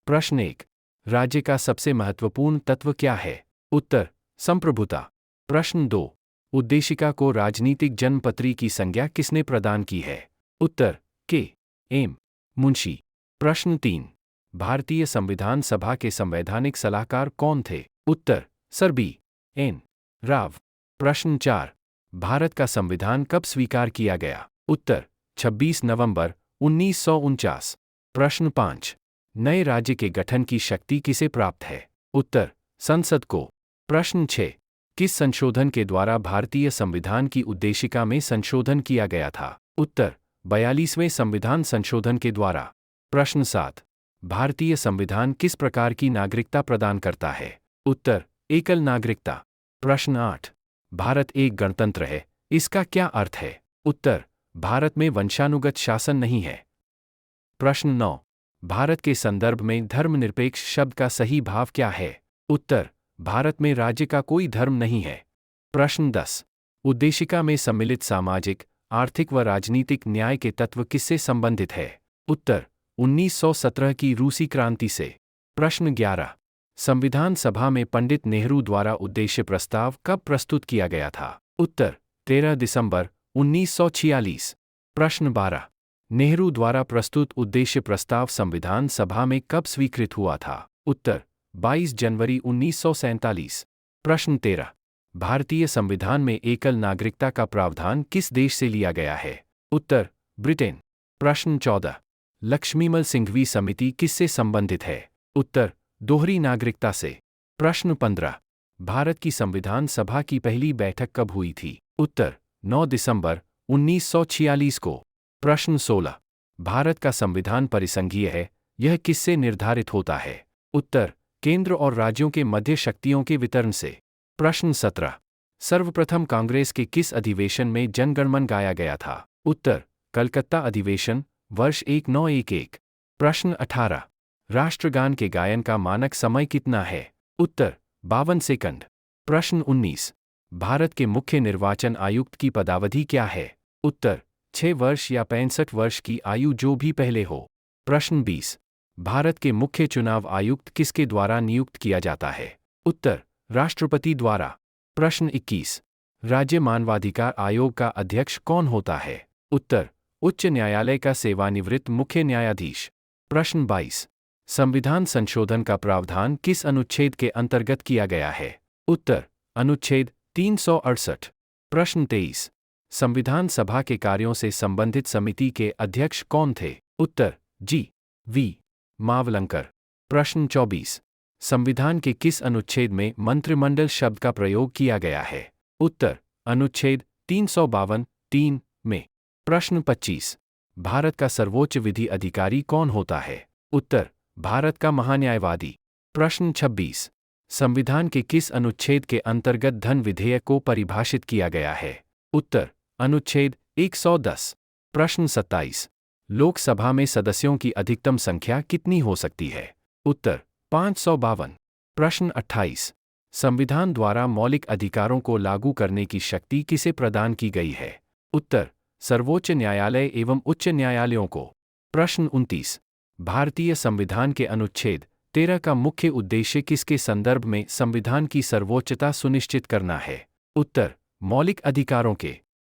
प्रश्न 1। राज्य का सबसे महत्वपूर्ण तत्व क्या है? उत्तर, संप्रभुता। प्रश्न 2। उद्देशिका को राजनीतिक जन्मपत्री की संज्ञा किसने प्रदान की है? उत्तर, के एम मुंशी। प्रश्न 3। भारतीय संविधान सभा के संवैधानिक सलाहकार कौन थे? उत्तर, सर बी एन राव। प्रश्न 4। भारत का संविधान कब स्वीकार किया गया? उत्तर, 26 नवंबर 1949। प्रश्न 5। नए राज्य के गठन की शक्ति किसे प्राप्त है? उत्तर, संसद को। प्रश्न 6। किस संशोधन के द्वारा भारतीय संविधान की उद्देशिका में संशोधन किया गया था? उत्तर, 42वें संविधान संशोधन के द्वारा। प्रश्न 7। भारतीय संविधान किस प्रकार की नागरिकता प्रदान करता है? उत्तर, एकल नागरिकता। प्रश्न 8। भारत एक गणतंत्र है, इसका क्या अर्थ है? उत्तर, भारत में वंशानुगत शासन नहीं है। प्रश्न 9। भारत के संदर्भ में धर्मनिरपेक्ष शब्द का सही भाव क्या है? उत्तर, भारत में राज्य का कोई धर्म नहीं है। प्रश्न 10। उद्देशिका में सम्मिलित सामाजिक, आर्थिक व राजनीतिक न्याय के तत्व किससे संबंधित है? उत्तर, 1917 की रूसी क्रांति से। प्रश्न 11। संविधान सभा में पंडित नेहरू द्वारा उद्देश्य प्रस्ताव कब प्रस्तुत किया गया था? उत्तर, 13 दिसंबर 1946। प्रश्न 12। नेहरू द्वारा प्रस्तुत उद्देश्य प्रस्ताव संविधान सभा में कब स्वीकृत हुआ था? उत्तर, 22 जनवरी 1947। प्रश्न 13। भारतीय संविधान में एकल नागरिकता का प्रावधान किस देश से लिया गया है? उत्तर, ब्रिटेन। प्रश्न 14। लक्ष्मीमल सिंघवी समिति किससे संबंधित है? उत्तर, दोहरी नागरिकता से। प्रश्न 15। भारत की संविधान सभा की पहली बैठक कब हुई थी? उत्तर, 9 दिसंबर 1946 को। प्रश्न 16। भारत का संविधान परिसंघीय है, यह किससे निर्धारित होता है? उत्तर, केंद्र और राज्यों के मध्य शक्तियों के वितरण से। प्रश्न 17। सर्वप्रथम कांग्रेस के किस अधिवेशन में जनगणमन गाया गया था? उत्तर, कलकत्ता अधिवेशन, वर्ष 1911। प्रश्न 18। राष्ट्रगान के गायन का मानक समय कितना है? उत्तर, 52 सेकंड। प्रश्न 19। भारत के मुख्य निर्वाचन आयुक्त की पदावधि क्या है? उत्तर, 6 वर्ष या 65 वर्ष की आयु जो भी पहले हो। प्रश्न 20। भारत के मुख्य चुनाव आयुक्त किसके द्वारा नियुक्त किया जाता है? उत्तर, राष्ट्रपति द्वारा। प्रश्न 21। राज्य मानवाधिकार आयोग का अध्यक्ष कौन होता है? उत्तर, उच्च न्यायालय का सेवानिवृत्त मुख्य न्यायाधीश। प्रश्न 22। संविधान संशोधन का प्रावधान किस अनुच्छेद के अंतर्गत किया गया है? उत्तर, अनुच्छेद 368। प्रश्न 23। संविधान सभा के कार्यों से संबंधित समिति के अध्यक्ष कौन थे? उत्तर, जी वी मावलंकर। प्रश्न 24। संविधान के किस अनुच्छेद में मंत्रिमंडल शब्द का प्रयोग किया गया है? उत्तर, अनुच्छेद 352 3 में। प्रश्न 25। भारत का सर्वोच्च विधि अधिकारी कौन होता है? उत्तर, भारत का महान्यायवादी। प्रश्न 26। संविधान के किस अनुच्छेद के अंतर्गत धन विधेयक को परिभाषित किया गया है? उत्तर, अनुच्छेद 110। प्रश्न 27। लोकसभा में सदस्यों की अधिकतम संख्या कितनी हो सकती है? उत्तर, 552। प्रश्न 28। संविधान द्वारा मौलिक अधिकारों को लागू करने की शक्ति किसे प्रदान की गई है? उत्तर, सर्वोच्च न्यायालय एवं उच्च न्यायालयों को। प्रश्न 29। भारतीय संविधान के अनुच्छेद 13 का मुख्य उद्देश्य किसके संदर्भ में संविधान की सर्वोच्चता सुनिश्चित करना है? उत्तर, मौलिक अधिकारों के।